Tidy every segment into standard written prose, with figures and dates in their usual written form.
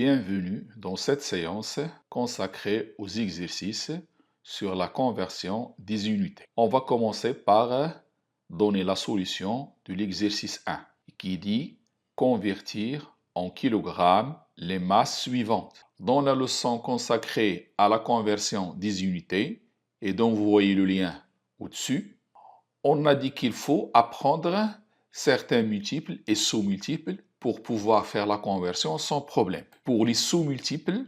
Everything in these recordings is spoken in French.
Bienvenue dans cette séance consacrée aux exercices sur la conversion des unités. On va commencer par donner la solution de l'exercice 1 qui dit convertir en kilogrammes les masses suivantes. Dans la leçon consacrée à la conversion des unités et dont vous voyez le lien au-dessus, on a dit qu'il faut apprendre certains multiples et sous-multiples pour pouvoir faire la conversion sans problème. Pour les sous-multiples,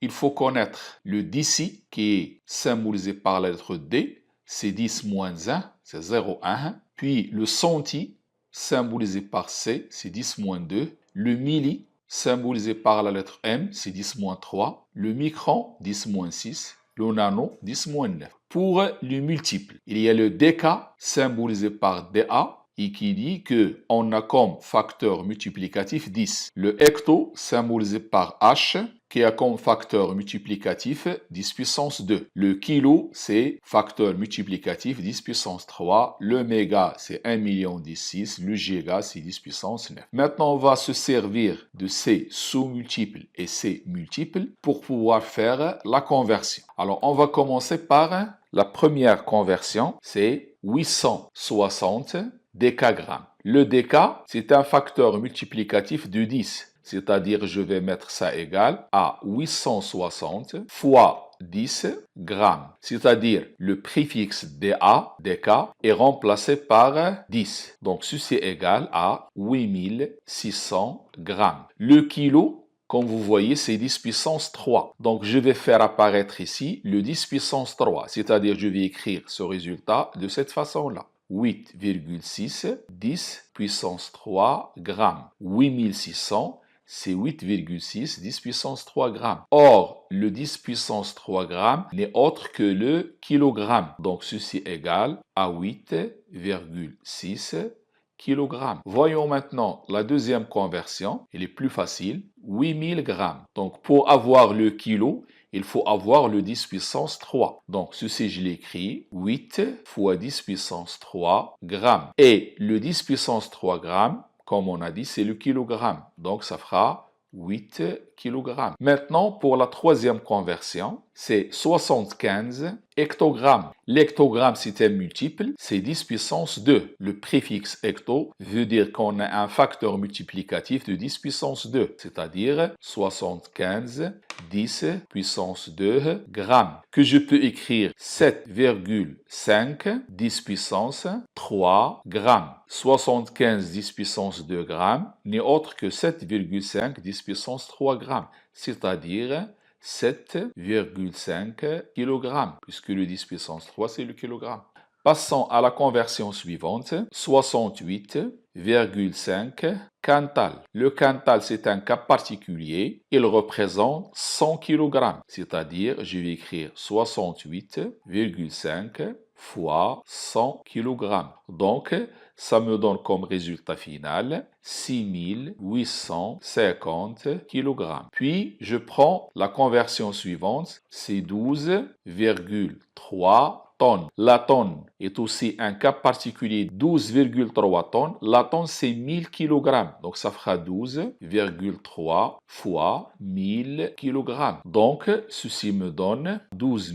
il faut connaître le d'ici qui est symbolisé par la lettre D, c'est 10 moins 1, c'est 0,1. Puis le centi, symbolisé par C, c'est 10 moins 2. Le milli, symbolisé par la lettre M, c'est 10 moins 3. Le micron, 10 moins 6. Le nano, 10 moins 9. Pour les multiples, il y a le déca, symbolisé par DA, et qui dit qu'on a comme facteur multiplicatif 10. Le hecto, symbolisé par H, qui a comme facteur multiplicatif 10 puissance 2. Le kilo, c'est facteur multiplicatif 10 puissance 3. Le méga, c'est 1 million 10,6. Le giga, c'est 10 puissance 9. Maintenant, on va se servir de ces sous-multiples et ces multiples pour pouvoir faire la conversion. Alors, on va commencer par la première conversion, c'est 860 décagrammes. Le déca, c'est un facteur multiplicatif de 10. C'est-à-dire, je vais mettre ça égal à 860 fois 10 grammes. C'est-à-dire, le préfixe DA, déca, est remplacé par 10. Donc, ceci est égal à 8600 grammes. Le kilo, comme vous voyez, c'est 10 puissance 3. Donc, je vais faire apparaître ici le 10 puissance 3. C'est-à-dire, je vais écrire ce résultat de cette façon-là. 8,6, 10 puissance 3 grammes. 8600, c'est 8,6, 10 puissance 3 grammes. Or, le 10 puissance 3 grammes n'est autre que le kilogramme. Donc, ceci est égal à 8,6 kg. Voyons maintenant la deuxième conversion. Elle est plus facile. 8000 grammes. Donc, pour avoir le kilo, il faut avoir le 10 puissance 3. Donc, ceci, je l'écris. 8 fois 10 puissance 3 grammes. Et le 10 puissance 3 grammes, comme on a dit, c'est le kilogramme. Donc, ça fera 8 kg. Maintenant, pour la troisième conversion, c'est 75 hectogrammes. L'hectogramme, c'est un multiple, c'est 10 puissance 2. Le préfixe hecto veut dire qu'on a un facteur multiplicatif de 10 puissance 2, c'est-à-dire 75 10 puissance 2 grammes, que je peux écrire 7,5 10 puissance 3 grammes. 75 10 puissance 2 grammes n'est autre que 7,5 10 puissance 3 grammes, c'est-à-dire 7,5 kg, puisque le 10 puissance 3, c'est le kilogramme. Passons à la conversion suivante, 68,5 quintal. Le quintal, c'est un cas particulier. Il représente 100 kg, c'est-à-dire, je vais écrire 68,5 fois 100 kg. Donc, ça me donne comme résultat final 6850 kg. Puis, je prends la conversion suivante, c'est 12,3 tonnes. La tonne est aussi un cas particulier, 12,3 tonnes. La tonne, c'est 1000 kg. Donc, ça fera 12,3 fois 1000 kg. Donc, ceci me donne 12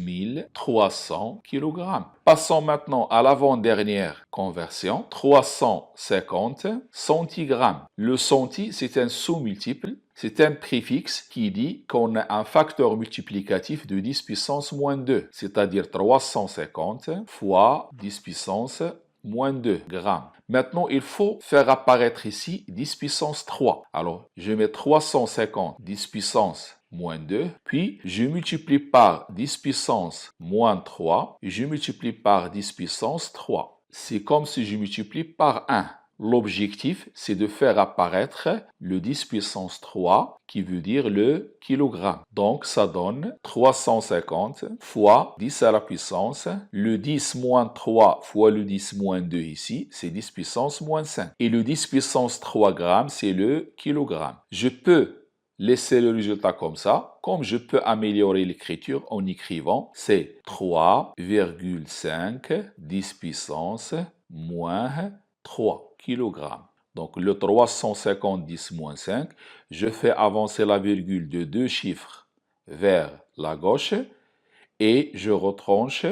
300 kg. Passons maintenant à l'avant-dernière conversion, 350 centigrammes. Le centi, c'est un sous-multiple. C'est un préfixe qui dit qu'on a un facteur multiplicatif de 10 puissance moins 2, c'est-à-dire 350 fois 10 puissance moins 2 grammes. Maintenant, il faut faire apparaître ici 10 puissance 3. Alors, je mets 350 10 puissance moins 2, puis je multiplie par 10 puissance moins 3, et je multiplie par 10 puissance 3. C'est comme si je multiplie par 1. L'objectif, c'est de faire apparaître le 10 puissance 3, qui veut dire le kilogramme. Donc, ça donne 350 fois 10 à la puissance. Le 10 moins 3 fois le 10 moins 2 ici, c'est 10 puissance moins 5. Et le 10 puissance 3 grammes, c'est le kilogramme. Je peux laisser le résultat comme ça, comme je peux améliorer l'écriture en écrivant, c'est 3,5 10 puissance moins 3 kg. Donc le 350 10 moins 5, je fais avancer la virgule de deux chiffres vers la gauche et je retranche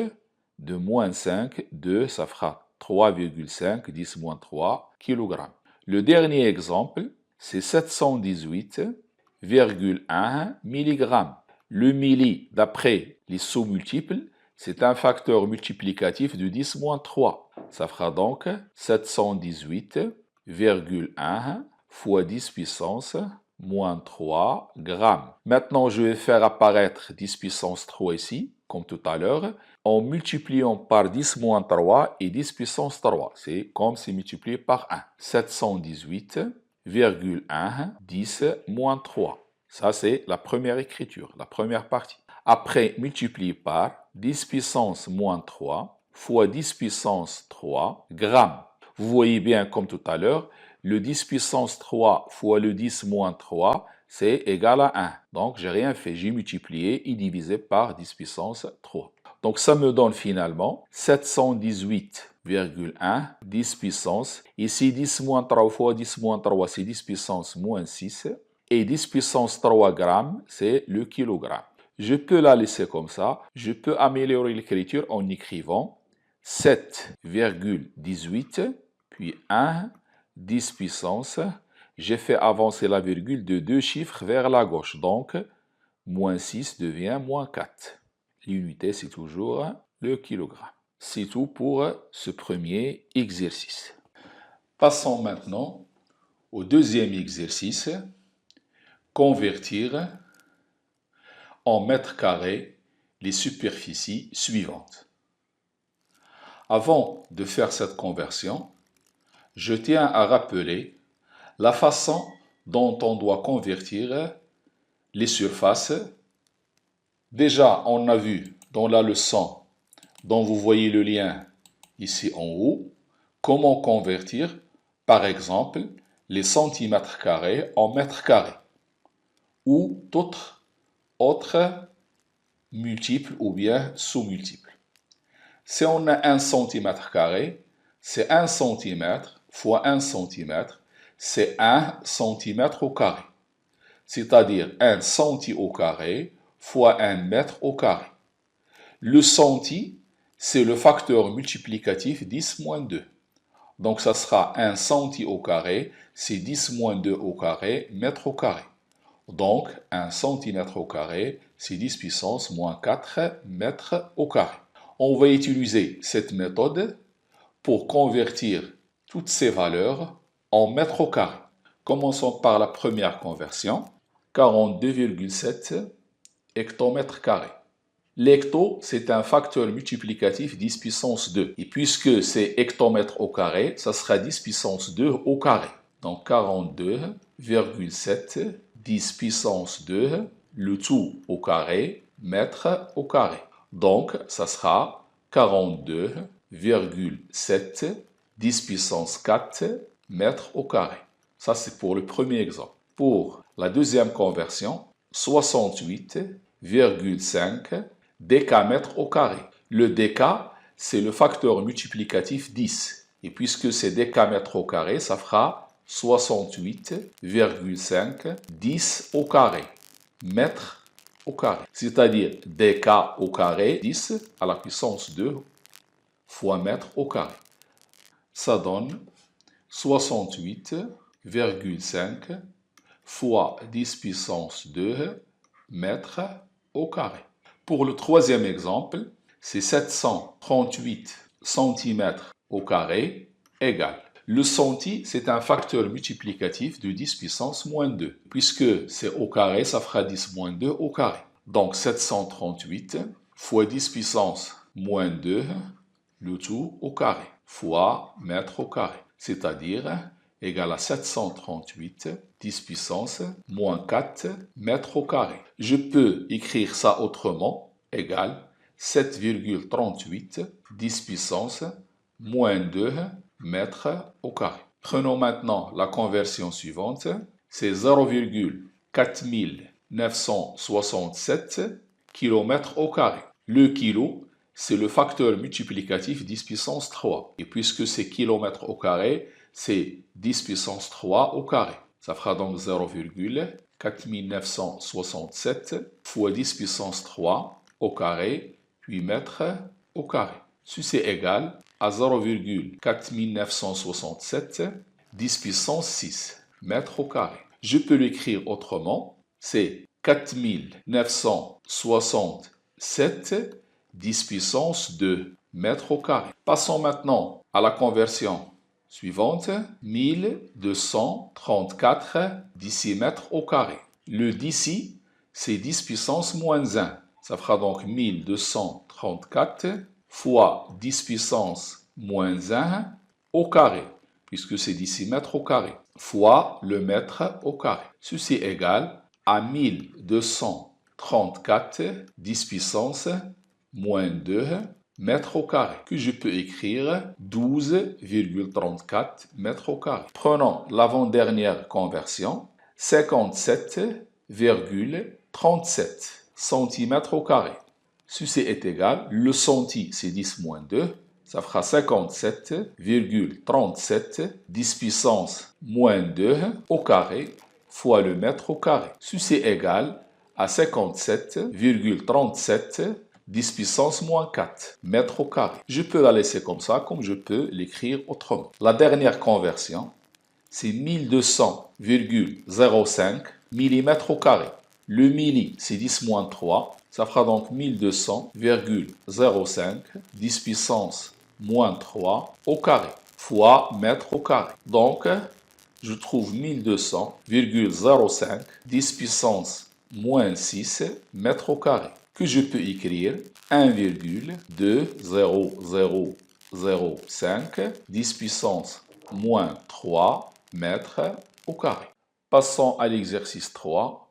de moins 5, 2, ça fera 3,5, 10 moins 3 kg. Le dernier exemple, c'est 718,1 mg. Le milli, d'après les sous-multiples, c'est un facteur multiplicatif de 10 moins 3. Ça fera donc 718,1 fois 10 puissance moins 3 grammes. Maintenant, je vais faire apparaître 10 puissance 3 ici, comme tout à l'heure, en multipliant par 10 moins 3 et 10 puissance 3. C'est comme si multiplié par 1. 718,1 10 moins 3. Ça, c'est la première écriture, la première partie. Après, multiplié par 10 puissance moins 3 fois 10 puissance 3 grammes. Vous voyez bien, comme tout à l'heure, le 10 puissance 3 fois le 10 moins 3, c'est égal à 1. Donc, j'ai rien fait, j'ai multiplié et divisé par 10 puissance 3. Donc, ça me donne finalement 718,1 10 puissance. Ici, 10 moins 3 fois 10 moins 3, c'est 10 puissance moins 6. Et 10 puissance 3 grammes, c'est le kilogramme. Je peux la laisser comme ça. Je peux améliorer l'écriture en écrivant 7,18 puis 1 10 puissance. J'ai fait avancer la virgule de deux chiffres vers la gauche. Donc, moins 6 devient moins 4. L'unité, c'est toujours le kilogramme. C'est tout pour ce premier exercice. Passons maintenant au deuxième exercice. Convertir en mètres carrés les superficies suivantes. Avant de faire cette conversion, je tiens à rappeler la façon dont on doit convertir les surfaces. Déjà, on a vu dans la leçon dont vous voyez le lien ici en haut, comment convertir, par exemple, les centimètres carrés en mètres carrés ou d'autres autres multiples ou bien sous-multiples. Si on a 1 centimètre carré, c'est 1 centimètre fois 1 centimètre, c'est 1 centimètre au carré. C'est-à-dire 1 centi au carré fois 1 mètre au carré. Le centi, c'est le facteur multiplicatif 10 moins 2. Donc ça sera 1 centi au carré, c'est 10 moins 2 au carré, mètre au carré. Donc 1 centimètre au carré, c'est 10 puissance moins 4 mètres au carré. On va utiliser cette méthode pour convertir toutes ces valeurs en mètres au carré. Commençons par la première conversion, 42,7 hectomètres carrés. L'hecto, c'est un facteur multiplicatif 10 puissance 2. Et puisque c'est hectomètre au carré, ça sera 10 puissance 2 au carré. Donc 42,7 10 puissance 2, le tout au carré, mètre au carré. Donc, ça sera 42,7 10 puissance 4 mètres au carré. Ça, c'est pour le premier exemple. Pour la deuxième conversion, 68,5 décamètres au carré. Le déca, c'est le facteur multiplicatif 10. Et puisque c'est décamètre au carré, ça fera 68,5 10 au carré, mètres au carré. C'est-à-dire déca au carré, 10 à la puissance 2 fois mètre au carré. Ça donne 68,5 fois 10 puissance 2 mètres au carré. Pour le troisième exemple, c'est 738 cm au carré égale. Le centi, c'est un facteur multiplicatif de 10 puissance moins 2. Puisque c'est au carré, ça fera 10 moins 2 au carré. Donc 738 fois 10 puissance moins 2, le tout au carré, fois mètre au carré. C'est-à-dire égal à 738, 10 puissance, moins 4 mètres au carré. Je peux écrire ça autrement, égal 7,38, 10 puissance, moins 2 mètres au carré. Prenons maintenant la conversion suivante, c'est 0,4967 km au carré. Le kilo, c'est le facteur multiplicatif 10 puissance 3. Et puisque c'est kilomètre au carré, c'est 10 puissance 3 au carré. Ça fera donc 0,4967 fois 10 puissance 3 au carré, puis mètres au carré. Ceci est égal à 0,4967 10 puissance 6 mètres au carré. Je peux l'écrire autrement, c'est 4967 10 puissance 2 mètres au carré. Passons maintenant à la conversion suivante, 1234 décimètres au carré. Le d'ici, c'est 10 puissance moins 1. Ça fera donc 1234 fois 10 puissance moins 1 au carré, puisque c'est décimètres au carré, fois le mètre au carré. Ceci est égal à 1234 10 puissance moins 2 mètres au carré, que je peux écrire 12,34 mètres au carré. Prenons l'avant-dernière conversion, 57,37 cm au carré. Ceci est égal, le centi c'est 10 moins 2, ça fera 57,37 10 puissance moins 2 au carré fois le mètre au carré. Ceci est égal à 57,37 10 puissance moins 4 mètres au carré. Je peux la laisser comme ça, comme je peux l'écrire autrement. La dernière conversion, c'est 1200,05 mm au carré. Le milli, c'est 10 moins 3. Ça fera donc 1200,05 10 puissance moins 3 au carré fois mètre au carré. Donc, je trouve 1200,05 10 puissance moins 6 mètres au carré, que je peux écrire 1,2005 10 puissance moins 3 mètres au carré. Passons à l'exercice 3.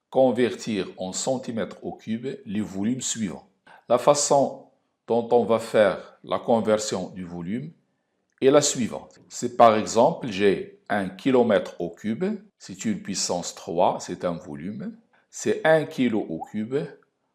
Convertir en centimètres au cube les volumes suivants. La façon dont on va faire la conversion du volume est la suivante. C'est par exemple, j'ai 1 km au cube, c'est une puissance 3, c'est un volume. C'est 1 kg au cube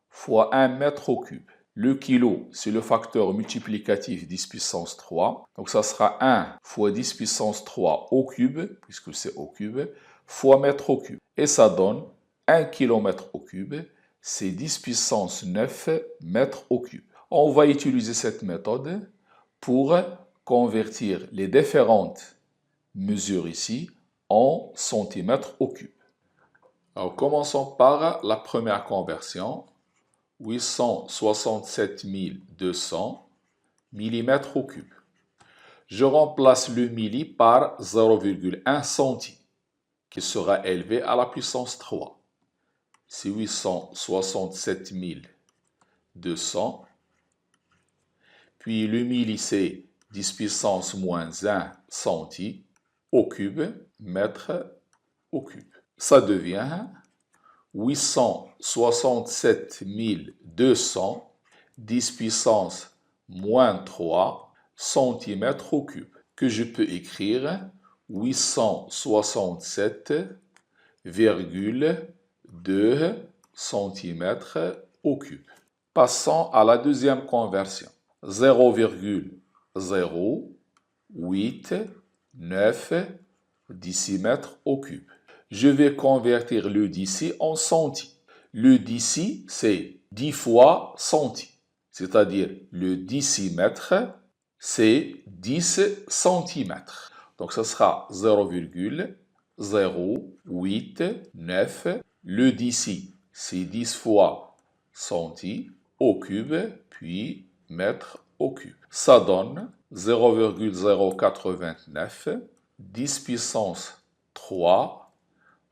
fois 1 mètre au cube. Le kilo, c'est le facteur multiplicatif 10 puissance 3. Donc ça sera 1 fois 10 puissance 3 au cube, puisque c'est au cube, fois mètre au cube. Et ça donne 1 km au cube, c'est 10 puissance 9 mètres au cube. On va utiliser cette méthode pour convertir les différentes mesures ici en centimètres au cube. Alors, commençons par la première conversion, 867 200 mm au cube. Je remplace le milli par 0,1 centi, qui sera élevé à la puissance 3. C'est 867 200. Puis le milli, c'est 10 puissance moins 1 centi au cube, mètre au cube. Ça devient 867 200, 10 puissance moins 3 centimètres au cube, que je peux écrire 867,2 centimètres au cube. Passons à la deuxième conversion. 0,089 décimètres au cube. Je vais convertir le d'ici en centi. Le d'ici, c'est 10 fois centi. C'est-à-dire, le décimètre, c'est 10 centimètres. Donc, ce sera 0,089. Le d'ici, c'est 10 fois centi au cube, puis mètre au cube. Ça donne 0,089 10 puissance 3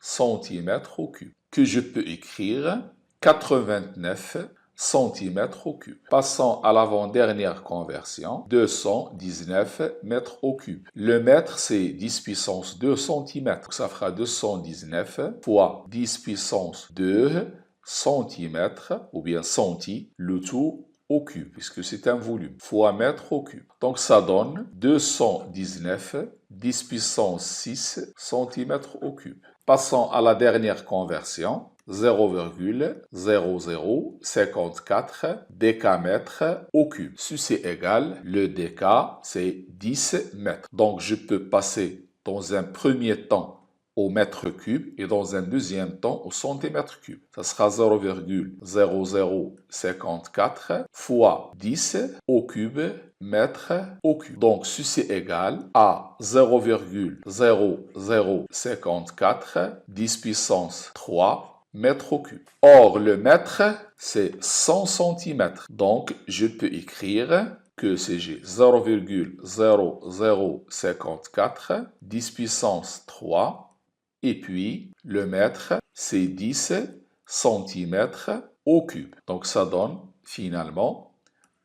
centimètres au cube, que je peux écrire 89 centimètres au cube. Passons à l'avant-dernière conversion, 219 mètres au cube. Le mètre, c'est 10 puissance 2 centimètres. Ça fera 219 fois 10 puissance 2 centimètres, ou bien centi, le tout au cube, puisque c'est un volume, fois mètre au cube. Donc ça donne 219 10 puissance 6 centimètres au cube. Passons à la dernière conversion. 0,0054 décamètres au cube. Ceci est égal, le déca, c'est 10 mètres. Donc, je peux passer dans un premier temps au mètre cube et dans un deuxième temps au centimètre cube. Ça sera 0,0054 fois 10 au cube mètre au cube. Donc, ceci est égal à 0,0054 10 puissance 3 mètres au cube. Or, le mètre, c'est 100 cm. Donc, je peux écrire que c'est 0,0054 10 puissance 3 et puis le mètre, c'est 10 cm au cube. Donc, ça donne finalement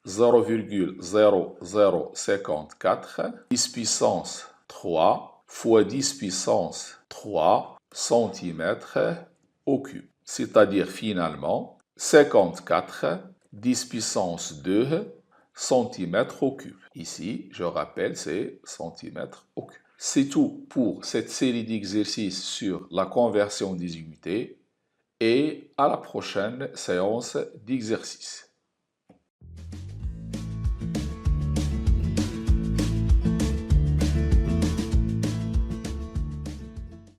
0,0054 10 puissance 3 fois 10 puissance 3 cm au cube. C'est-à-dire finalement 54 10 puissance 2 cm au cube. Ici, je rappelle, c'est cm au cube. C'est tout pour cette série d'exercices sur la conversion des unités et à la prochaine séance d'exercice.